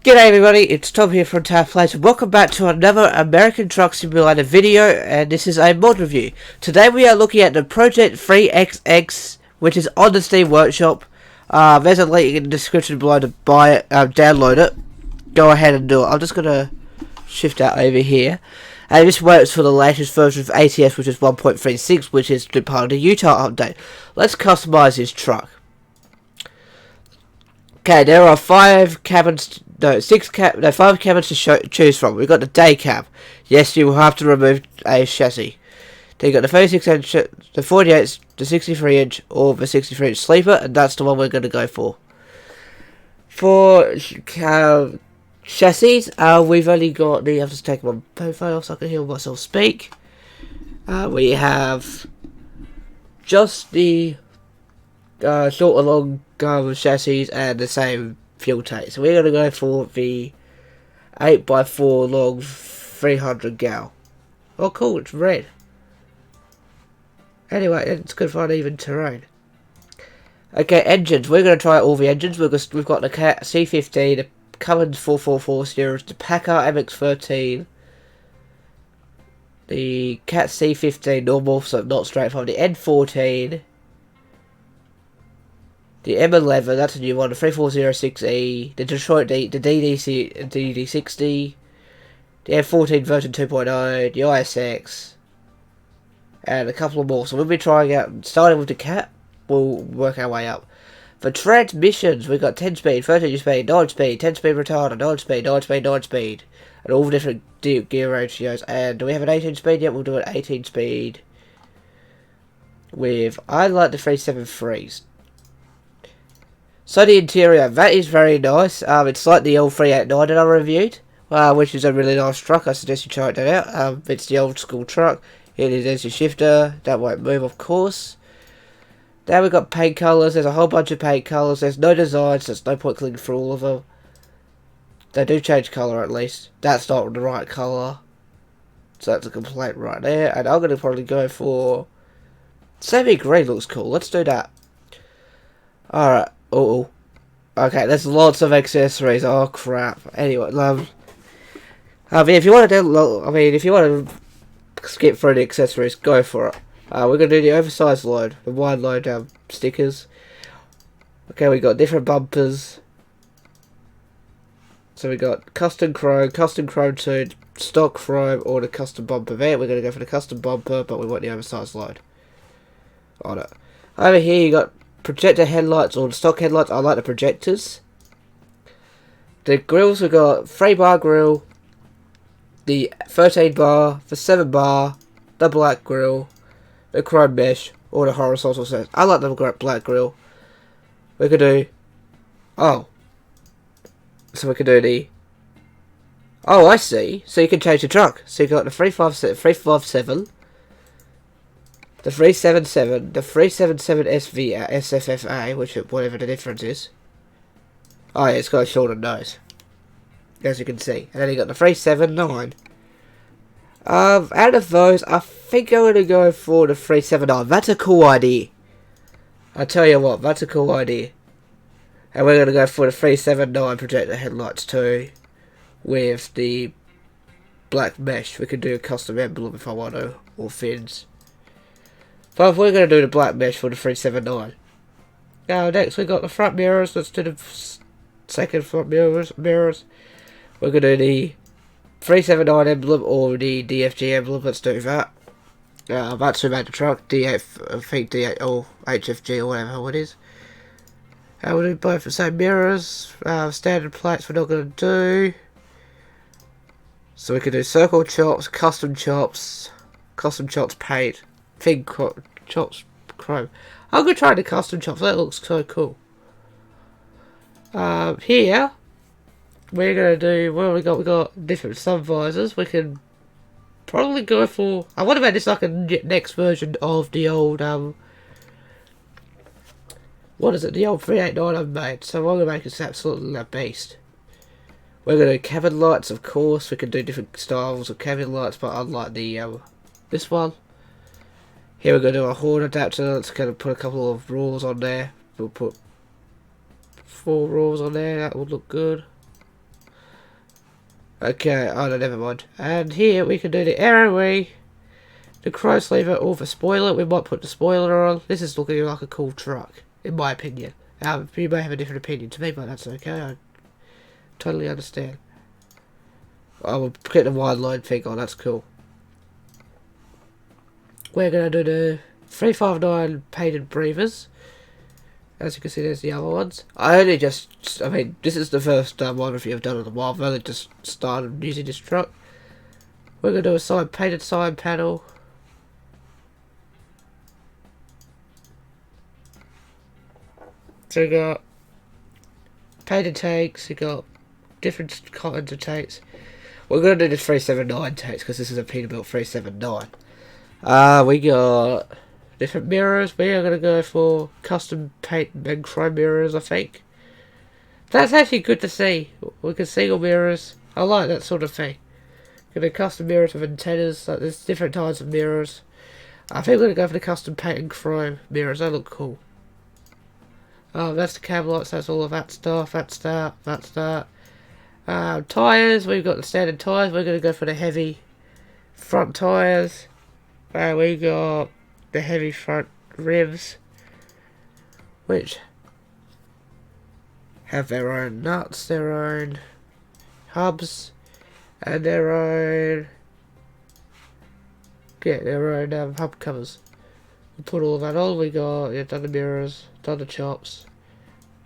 G'day everybody, it's Tom here from Tower Place and welcome back to another American Truck Simulator video, and this is a mod review. Today we are looking at the Project 3XX, which is on the Steam Workshop. There's a link in the description below to buy it, download it. Go ahead and do it. I'm just going to shift out over here. And this works for the latest version of ATS, which is 1.36, which is part of the Utah update. Let's customize this truck. Okay, there are 5 cabins to choose from. We've got the day cab. Yes, you will have to remove a chassis. Then you got the 36-inch, the 48, the 63-inch, or the 63-inch sleeper, and that's the one we're going to go for. For chassis, we've only got the. I have to take my profile so I can hear myself speak. We have just the short and long chassis and the same fuel tank. So we're going to go for the 8x4 long 300 gal. Oh cool, it's red. Anyway, it's good for uneven terrain. Okay, engines. We're going to try all the engines. We've got the Cat C15, the Cummins 444 series, the Packard MX-13, the Cat C15 normal, so not straightforward, the N14, the M11, that's a new one, the 3406E, the Detroit the DD60, the M14 version 2.0, the ISX, and a couple of more. So we'll be trying out, starting with the Cat, we'll work our way up. For transmissions, we've got 10 speed, 13 speed, 9 speed, 10 speed retarder, 9 speed, 9 speed, 9 speed, and all the different gear ratios. And do we have an 18 speed? Yep, we'll do an 18 speed with, I like the 373s. So the interior, that is very nice. It's like the old 389 that I reviewed, which is a really nice truck. I suggest you try that out. It's the old school truck. There's your shifter. That won't move, of course. Now we've got paint colours. There's a whole bunch of paint colours. There's no designs, so there's no point clicking through all of them. They do change colour at least. That's not the right colour. So that's a complaint right there. And I'm going to probably go for semi-green. Looks cool. Let's do that. Alright. Oh, okay. There's lots of accessories. Oh crap. Anyway, if you want to skip through the accessories, go for it. We're gonna do the oversized load, the wide load stickers. Okay, we got different bumpers. So we got custom chrome 2, stock chrome, or the custom bumper there. We're gonna go for the custom bumper, but we want the oversized load on it. Over here you got projector headlights or the stock headlights. I like the projectors. The grills, we got 3-bar grill, the 13 bar, the 7 bar, the black grill, the chrome mesh, or the horizontal set. I like the black grill. We could do. So we could do the. I see. So you can change the truck. So you got the 357. The 377, the 377 SFFA, which whatever the difference is. Oh yeah, it's got a shorter nose, as you can see. And then you got the 379. Out of those, I think I'm gonna go for the 379. That's a cool idea. I tell you what, that's a cool idea. And we're gonna go for the 379 projector headlights too, with the black mesh. We could do a custom emblem if I want to, or fins. But we're going to do the black mesh for the 379. Now next we got the front mirrors. Let's do the second front mirrors. We're going to do the 379 emblem or the DFG emblem. Let's do that. That's who made the truck. DF, I think D8 or HFG or whatever it is. And we'll do both the same mirrors. Standard plates we're not going to do. So we can do circle chops, custom chops paint. Chops chrome. I'm gonna try the custom chops. That looks so cool. Here we're gonna do. What we got? We got different sun visors. We can probably go for. I want to make this like a next version of the old what is it? The old 389 I've made. So I'm gonna make this absolutely a beast. We're gonna do cabin lights, of course. We can do different styles of cabin lights, but unlike the this one. Here we're going to do a horn adapter. Let's kind of put a couple of roars on there. We'll put 4 roars on there. That would look good. Okay, oh no, never mind. And here we can do the arrowway, the crow sleever, or the spoiler. We might put the spoiler on. This is looking like a cool truck, in my opinion. You may have a different opinion to me, but that's okay. I totally understand. I will get the wide line thing on, that's cool. We're going to do the 359 painted breathers. As you can see, there's the other ones. I mean, this is the first one review I've done on the while. I've only just started using this truck. We're going to do a painted side panel. So we got painted tanks, we got different kinds of tanks. We're going to do the 379 tanks because this is a Peterbilt 379. We got different mirrors. We are going to go for custom paint and chrome mirrors, I think. That's actually good to see. We can single mirrors. I like that sort of thing. Got a custom mirrors with antennas. Like there's different types of mirrors. I think we're going to go for the custom paint and chrome mirrors. They look cool. That's the cab lights. That's all of that stuff. That's that. Tyres. We've got the standard tyres. We're going to go for the heavy front tyres. We got the heavy front ribs, which have their own nuts, their own hubs, and their own hub covers. We put all that on. We got done the mirrors, done the chops.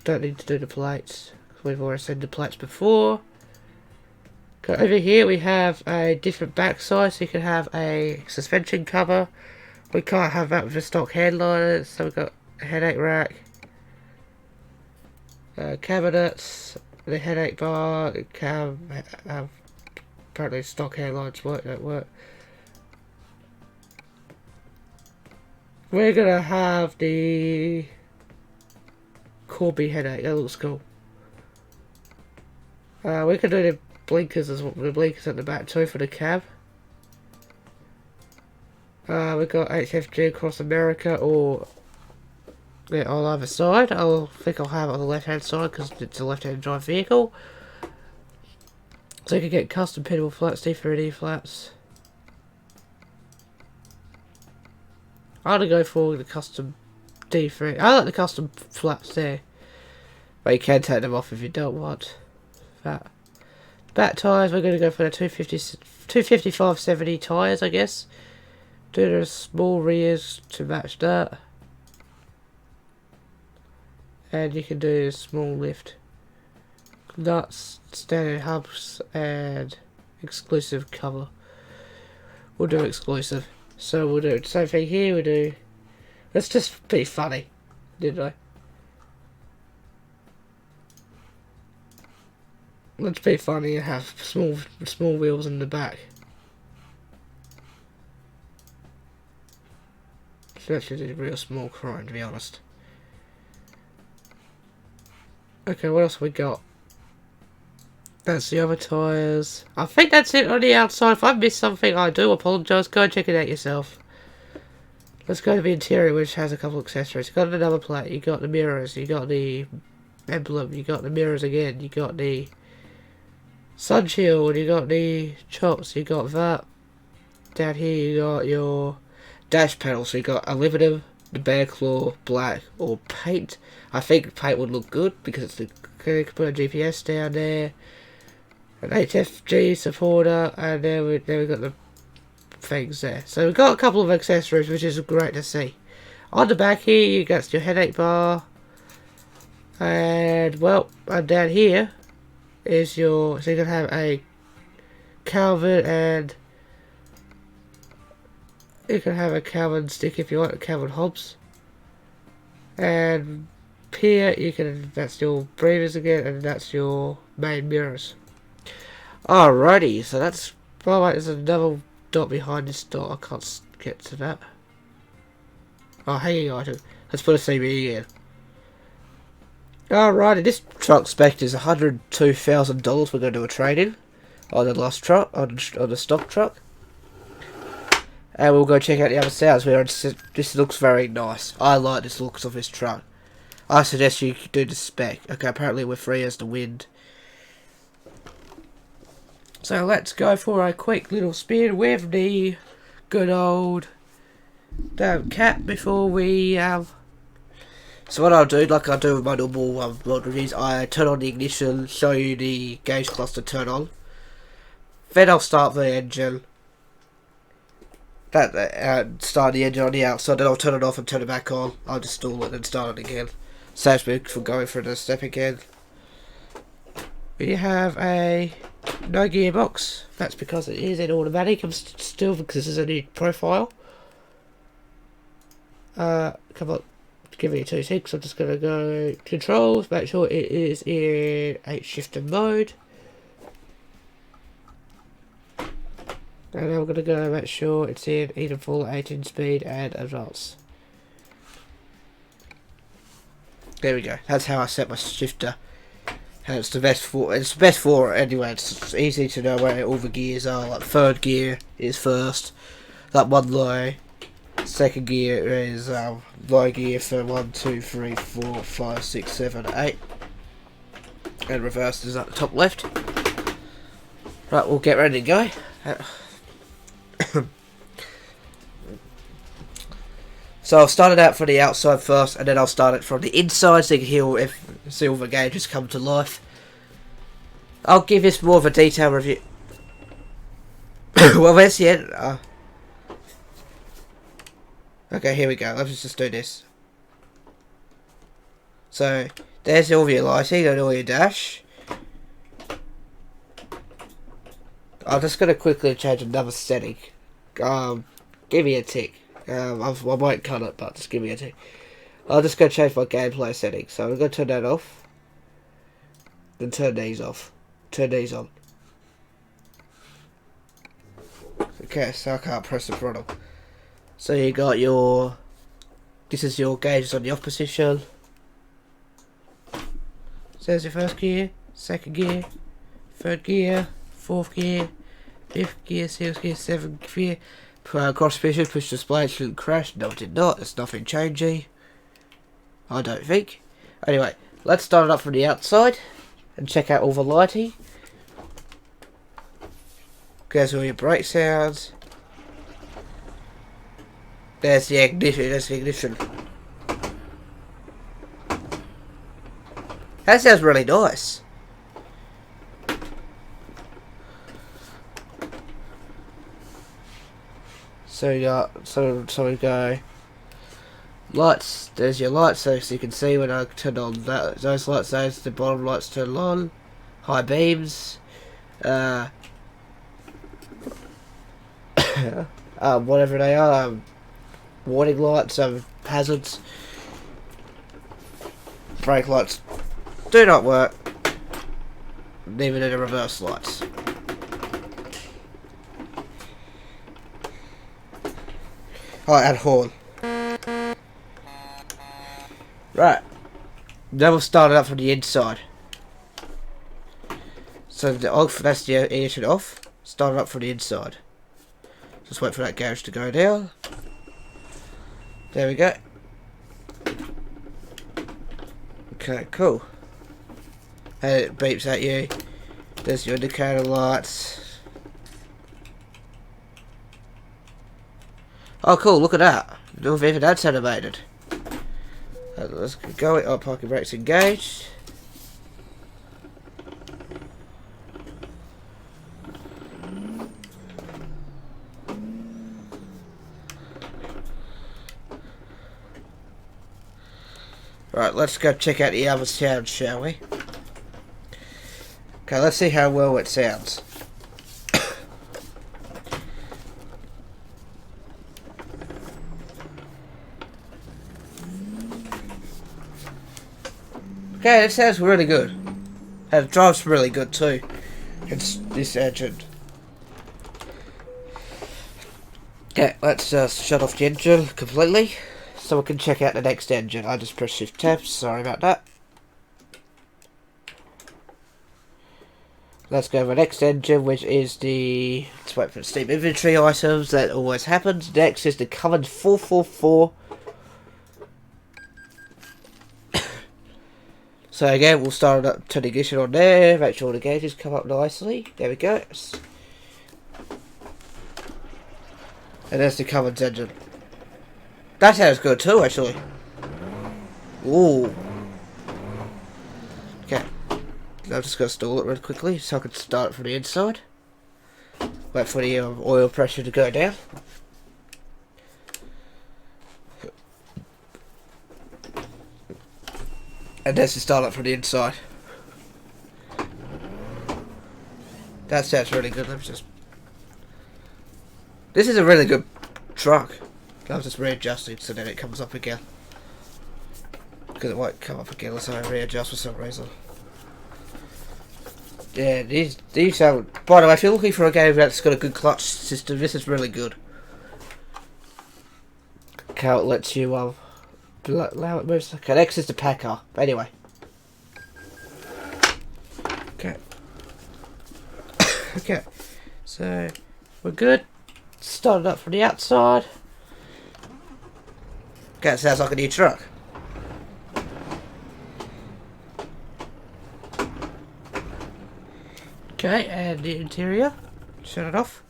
Don't need to do the plates. We've already seen the plates before. Okay, over here we have a different backside, so you can have a suspension cover. We can't have that with the stock headliners, so we've got a headache rack, cabinets, the headache bar, apparently stock headlines don't work. We're gonna have the Corby headache, that looks cool. We can do the blinkers as well, the blinkers at the back too for the cab. We've got HFG across America or on either side. I think I'll have it on the left hand side because it's a left hand drive vehicle. So you can get custom pinnable flaps, D3D flaps. I'm gonna go for the custom D3. I like the custom flaps there. But you can take them off if you don't want that. Back tyres, we're going to go for the 255/70 tyres, I guess. Do the small rears to match that. And you can do a small lift. Nuts, standard hubs, and exclusive cover. We'll do exclusive. So we'll do the same thing here, we'll do... Let's just be funny, didn't I? Let's be funny and have small wheels in the back. So actually a real small chrome, to be honest. Okay, what else we got? That's the other tyres. I think that's it on the outside. If I've missed something, I do apologise. Go and check it out yourself. Let's go to the interior, which has a couple of accessories. You got the number plate, you got the mirrors, you got the emblem, you got the mirrors again, you got the sun shield, you got the chops, you got that. Down here you got your dash panel, so you got aluminum, the bear claw, black, or paint. I think paint would look good because it's the, you can put a GPS down there, an HFG supporter, and then we got the things there. So we've got a couple of accessories, which is great to see. On the back here you got your headache bar, and well, and down here is your, so you can have a Calvin, and you can have a Calvin stick if you want, a Calvin Hobbs. And here you can, that's your breathers again, and that's your main mirrors. Alrighty, so that's, oh wait, there's another dot behind this dot, I can't get to that. Oh, hanging item. Let's put a CB in. Alrighty, this truck spec is $102,000. We're going to do a trade-in on the last truck, on the stock truck. And we'll go check out the other sounds. This looks very nice. I like this looks of this truck. I suggest you do the spec. Okay, apparently we're free as the wind. So let's go for a quick little spin with the good old damn cat before we So what I'll do, like I do with my normal mod reviews, I turn on the ignition, show you the gauge cluster turn on. Then I'll start the engine. Start the engine on the outside, then I'll turn it off and turn it back on. I'll just stall it and start it again. Saves me from going through the step again. We have a no gearbox. That's because it is in automatic. I'm still, because this is a new profile. Come on, give me 2 ticks. I'm just gonna go controls, make sure it is in 8 shifter mode. And I'm gonna go make sure it's in even full 18 speed and advance. There we go. That's how I set my shifter. And it's the best for it anyway. It's easy to know where all the gears are. Like third gear is first. That one low. Second gear is low gear for 1, 2, 3, 4, 5, 6, 7, 8. And reverse is at the top left. Right, we'll get ready to go. So I'll start it out from the outside first, and then I'll start it from the inside so you can see all the gauges come to life. I'll give this more of a detailed review. Well, that's the end. Okay, here we go. Let's just do this. So, there's all your lighting and all your dash. I'm just going to quickly change another setting. Give me a tick. I won't cut it, but just give me a tick. I'll just go change my gameplay settings. So I'm going to turn that off. Then turn these off. Turn these on. Okay, so I can't press the throttle. So you got your... This is your gauges on the off position. So there's your first gear, second gear, third gear, fourth gear, fifth gear, sixth gear, seventh gear. Cross position, push display, it shouldn't crash. No, it did not. There's nothing changing. I don't think. Anyway, let's start it up from the outside and check out all the lighting. There's all your brake sounds. There's the ignition. There's the ignition. That sounds really nice. So you got so we go lights. There's your lights, so you can see when I turn on those lights. Those the bottom lights turn on. High beams. Whatever they are. Warning lights. Hazards. Brake lights do not work. Neither do the reverse lights. Alright, and horn. Right. Now we'll start it up from the inside. So the off, that's the ignition off. Start it up from the inside. Just wait for that gauge to go down. There we go. Okay, cool. And it beeps at you. There's your indicator lights. Oh cool, look at that. Even that's animated. Let's go. Oh, parking brakes engaged. Right, let's go check out the other sound, shall we? Okay, let's see how well it sounds. Okay, it sounds really good. And it drives really good too. It's this engine. Okay, let's shut off the engine completely so we can check out the next engine. I just pressed shift tab, sorry about that. Let's go to the next engine, which is the... Let's wait for the Steam inventory items, that always happens. Next is the Cummins 444. So again, we'll start up, turn the ignition on there, make sure the gauges come up nicely. There we go. And there's the Cummins engine. That sounds good too, actually. Ooh. Okay. I'm just going to stall it real quickly so I can start it from the inside. Wait for the oil pressure to go down. And let's just start it from the inside. That sounds really good. Let me just... This is a really good truck. I'm just readjusting so then it comes up again. Because it won't come up again unless I readjust for some reason. Yeah, these sound... By the way, if you're looking for a game that's got a good clutch system, this is really good. How it lets you, allow it moves. Okay, next is the Packer. Anyway. Okay. Okay. So, we're good. Start it up from the outside. Okay, it sounds like a new truck. Okay, and the interior. Shut it off.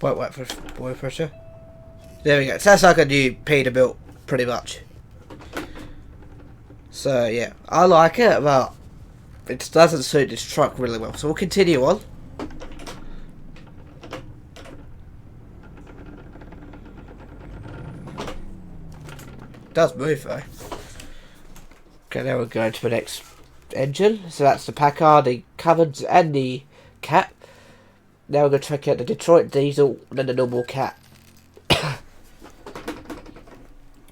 Wait for oil pressure. There we go. It sounds like a new Peterbilt, pretty much. So yeah, I like it, but it doesn't suit this truck really well. So we'll continue on. It does move though. Okay, now we're going to the next engine. So that's the Packard, the Cummins, and the Cat. Now we're going to check out the Detroit Diesel and then the normal Cat.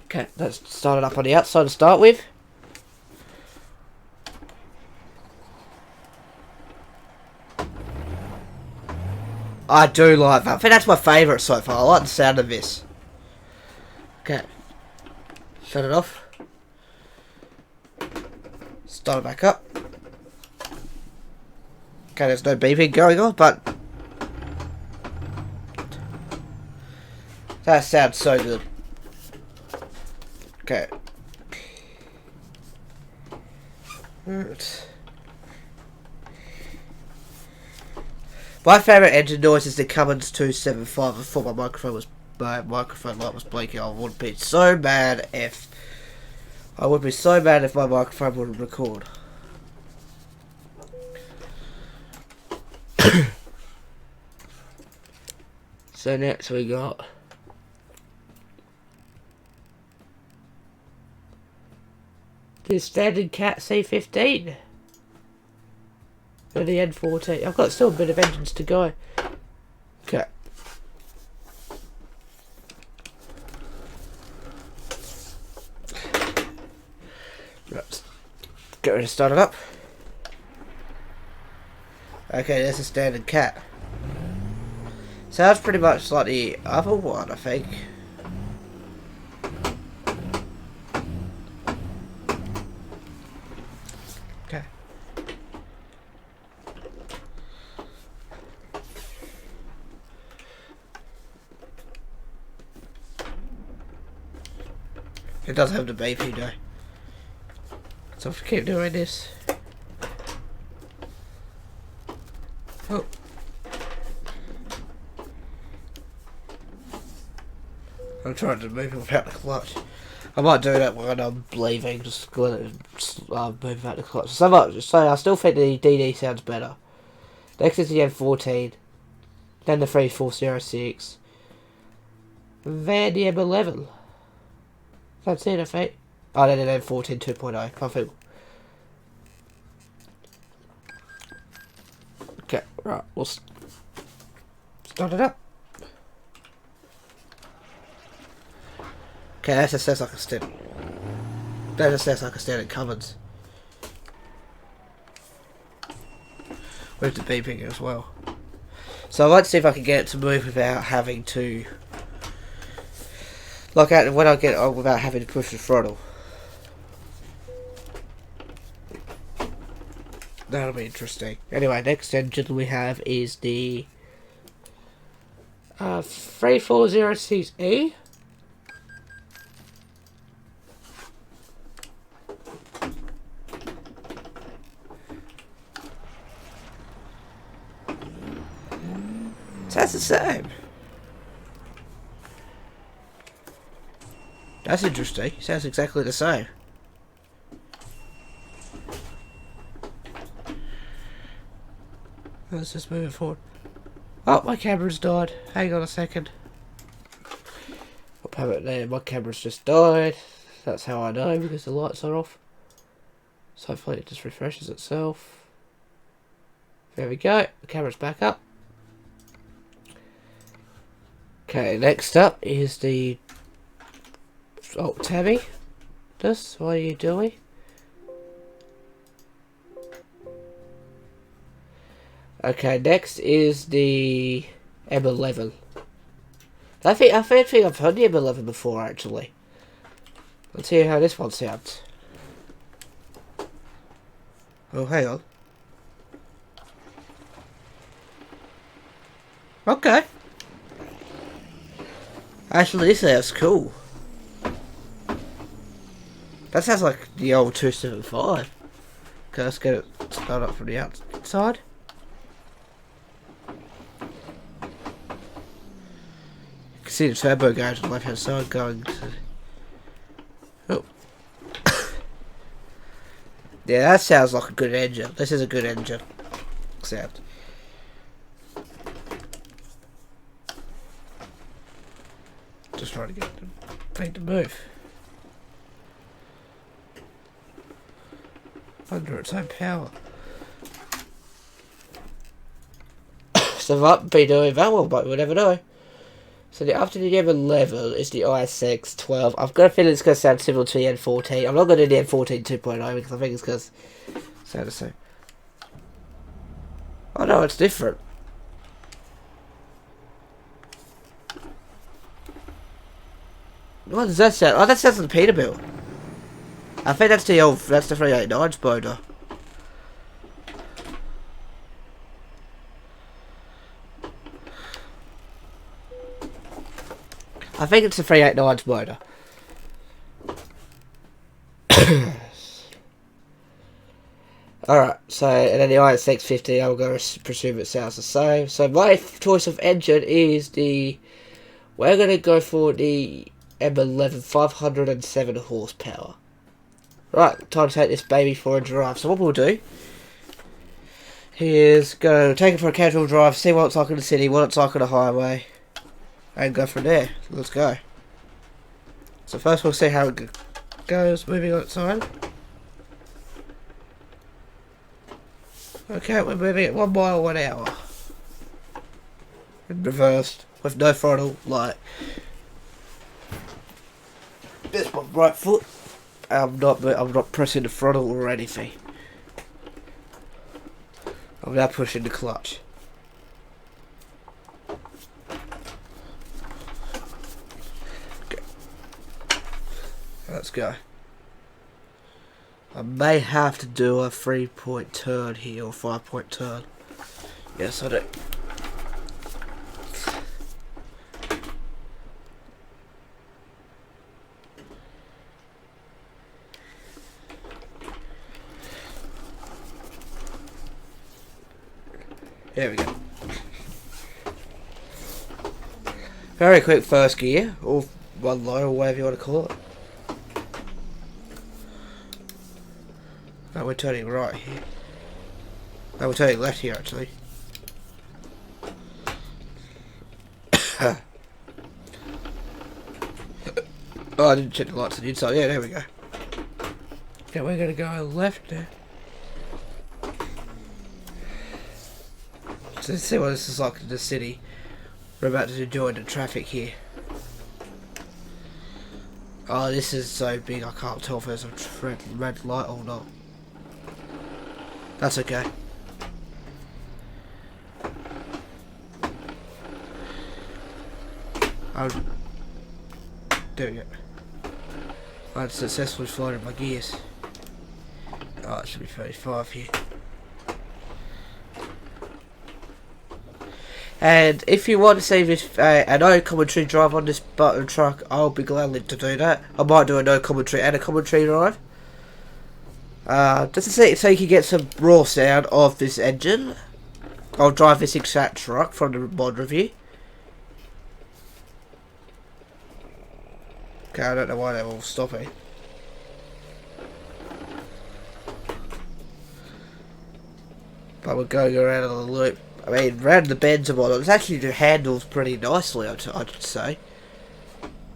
Okay, let's start it up on the outside to start with. I do like that. I think that's my favourite so far. I like the sound of this. Okay. Shut it off. Start it back up. Okay, there's no beeping going on, but that sounds so good. Okay. My favourite engine noise is the Cummins 275. Before my microphone light was blinking. I would be so mad if my microphone wouldn't record. So next we got the standard Cat C15 and the N14. I've got still a bit of engines to go. Okay. Right. Get ready to start it up. Okay, there's a standard Cat. Sounds pretty much like the other one, I think. Okay. It does have the beeping though. So if I keep doing this. Oh. I'm trying to move without the clutch. I might do that when I'm leaving, just let it move without the clutch. So I still think the DD sounds better. Next is the M14, then the 3406, then the M11. That's it, I think. Oh, then the M14 2.0. I think. Okay, right, we'll start it up. Okay, that just sounds like a standard. That just sounds like a standard Cummins. With the beeping as well. So I'd like to see if I can get it to move without having to, without having to push the throttle. That'll be interesting. Anyway, next engine we have is the 3406E. That's the same. That's interesting. Sounds exactly the same. Let's just move it forward. Oh, my camera's died. Hang on a second. I'll have it there. My camera's just died. That's how I know, because the lights are off. So hopefully it just refreshes itself. There we go. The camera's back up. Okay, next up is the... Oh, Tabby. What are you doing? Okay, next is the M11. I think I've heard the M11 before, actually. Let's hear how this one sounds. Oh, hang on. Okay. Actually, this sounds cool. That sounds like the old 275. Okay, let's get it started up from the outside. You can see the turbo gauge on the left hand side going to... Oh. Yeah, that sounds like a good engine. This is a good engine sound. Just trying to get the thing to move. Under its own power. So that be doing that one, but we'll never know. So after the M11 is the ISX 12. I've got a feeling it's going to sound similar to the N14. I'm not going to do the N14 2.0 because I think it's going to sound the same. Oh no, it's different. What does that sound? Oh, that sounds like the Peterbilt. I think that's the 389's motor. I think it's the 389's motor. Alright, so, and then the ISX 50, I'm going to presume it sounds the same. So my choice of engine is we're going to go for the M11 507 horsepower. Right, time to take this baby for a drive. So what we'll do is go take it for a casual drive, see what it's like in the city, what it's like on the highway, and go from there. Let's go. So first we'll see how it goes moving on its side. Okay, we're moving at 1 mile an hour. In reversed, with no throttle, like this my right foot. I'm not pressing the throttle or anything. I'm now pushing the clutch. Okay. Let's go. I may have to do a 3-point turn here, or 5-point turn. Yes, I do. There we go. Very quick first gear, or one low, or whatever you want to call it. No, we're turning right here. No, we're turning left here, actually. Oh, I didn't check the lights on the inside. Yeah, there we go. Okay, we're going to go left now. So let's see what this is like in the city. We're about to join the traffic here. Oh, this is so big I can't tell if there's a red light or not. That's okay. I'm doing it. I've successfully floated my gears. Oh, it should be 35 here. And if you want to see this a no commentary drive on this button truck, I'll be glad to do that. I might do a no commentary and a commentary drive. Just to see so you can get some raw sound of this engine. I'll drive this exact truck from the mod review. Okay, I don't know why they will stop me. But we're going around on the loop. I mean, around the bends and whatnot, it's actually handles pretty nicely, I'd say.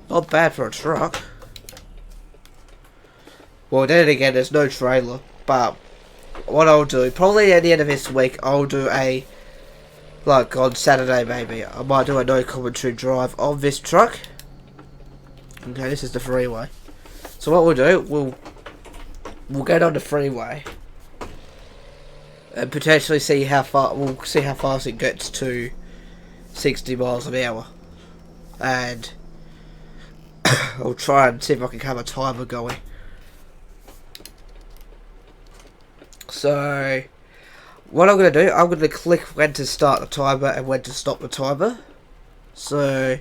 Not bad for a truck. Well, then again, there's no trailer. But what I'll do, probably at the end of this week, I'll do a, like on Saturday maybe, I might do a no commentary drive of this truck. Okay, this is the freeway. So what we'll do, we'll go down the freeway. And potentially see how far, we'll see how fast it gets to 60 miles an hour. And I'll try and see if I can have a timer going. So, what I'm going to do, I'm going to click when to start the timer and when to stop the timer. So,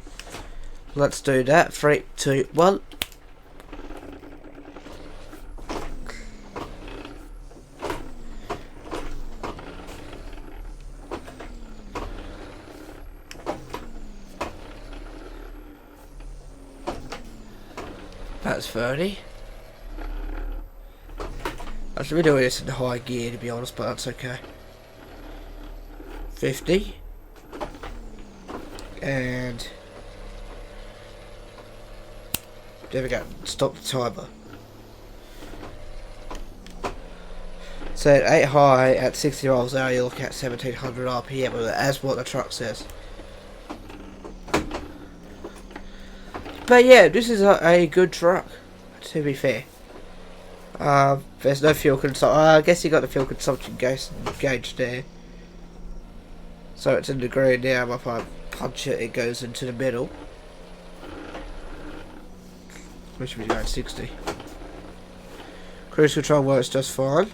let's do that. 3, 2, 1. That's 30. I should be doing this in high gear to be honest, but that's okay. 50. And there we go. Stop the timer. So at 8 high at 60 miles an hour, you look at 1700 RPM, as what the truck says. But yeah, this is a good truck, to be fair. There's no fuel consumption. I guess you got the fuel consumption gauge there. So it's in the green now. If I punch it, it goes into the middle. Which should be going 60. Cruise control works just fine.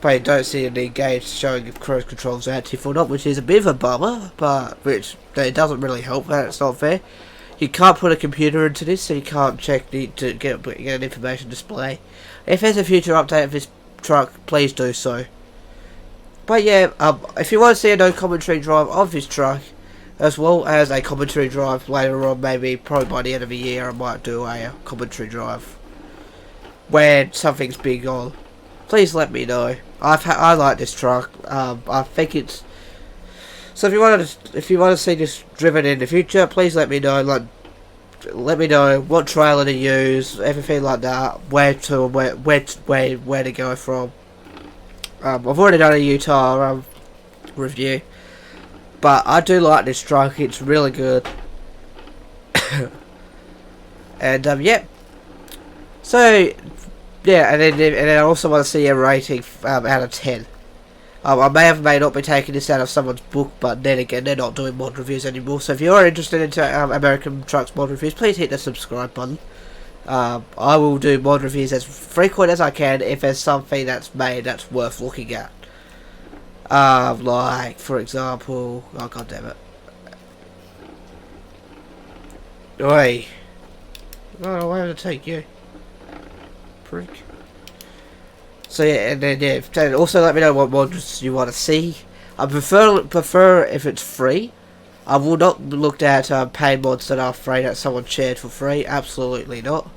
But you don't see any gauge showing if cruise control's active or not, which is a bit of a bummer, but which it doesn't really help. That's not fair. You can't put a computer into this, so you can't check to get an information display. If there's a future update of this truck, please do so. But yeah, if you want to see a no commentary drive of this truck, as well as a commentary drive later on, maybe probably by the end of the year, I might do a commentary drive when something's big on. Please let me know. I like this truck. I think it's. So if you want to see this driven in the future, please let me know. Like, let me know what trailer to use, everything like that. Where to go from. I've already done a Utah review, but I do like this truck. It's really good. And yeah. So. Yeah, and then I also want to see a rating out of 10. I may not be taking this out of someone's book, but then again, they're not doing mod reviews anymore. So if you are interested in American Trucks mod reviews, please hit the subscribe button. I will do mod reviews as frequent as I can if there's something that's made that's worth looking at. Like, for example... Oh, god damn it. Oi. Oh, where did it take you? Prick. So yeah, and then yeah, also let me know what mods you want to see. I prefer if it's free. I will not look at paid mods that are free that someone shared for free. Absolutely not,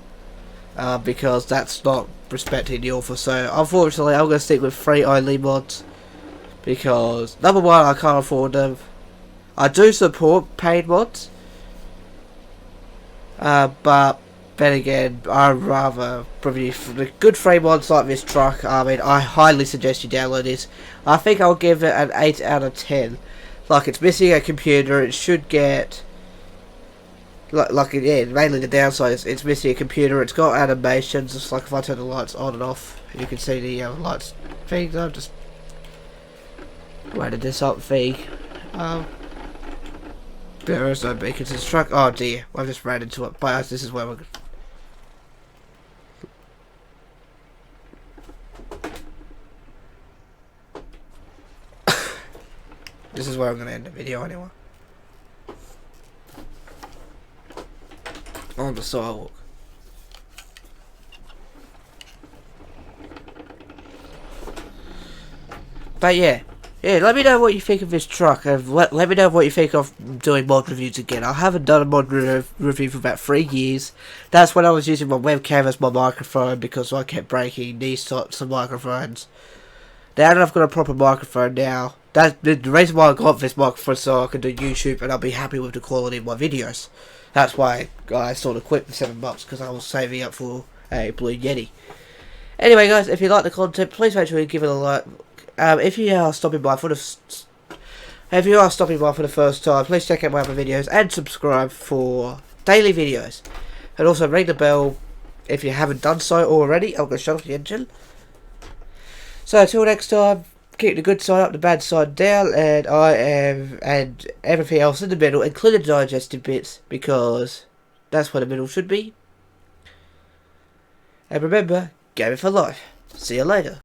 because that's not respecting the author. So unfortunately, I'm going to stick with free only mods because number one, I can't afford them. I do support paid mods, but then again, I'd rather review the good free mods like this truck. I mean, I highly suggest you download this. I think I'll give it an 8 out of 10. Like, it's missing a computer. It should get... yeah, mainly the downside is it's missing a computer. It's got animations. It's like if I turn the lights on and off, you can see the lights thing. I've just weighted this up thing. There is no beacons in this truck. Oh dear, I've just ran into it. But this is where we're... This is where I'm going to end the video anyway. On the sidewalk. But yeah. Yeah, let me know what you think of this truck, and let me know what you think of doing mod reviews again. I haven't done a mod review for about 3 years. That's when I was using my webcam as my microphone, because I kept breaking these types of microphones. Now that I've got a proper microphone now, that's the reason why I got this microphone, so I can do YouTube and I'll be happy with the quality of my videos. That's why I sort of quit for 7 months, because I was saving up for a Blue Yeti. Anyway guys, if you like the content, please make sure you give it a like. If you are stopping by for the first time, please check out my other videos and subscribe for daily videos. And also ring the bell if you haven't done so already. I'm going to shut off the engine. So until next time, keep the good side up, the bad side down, and and everything else in the middle, including the digestive bits, because that's where the middle should be. And remember, game it for life. See you later.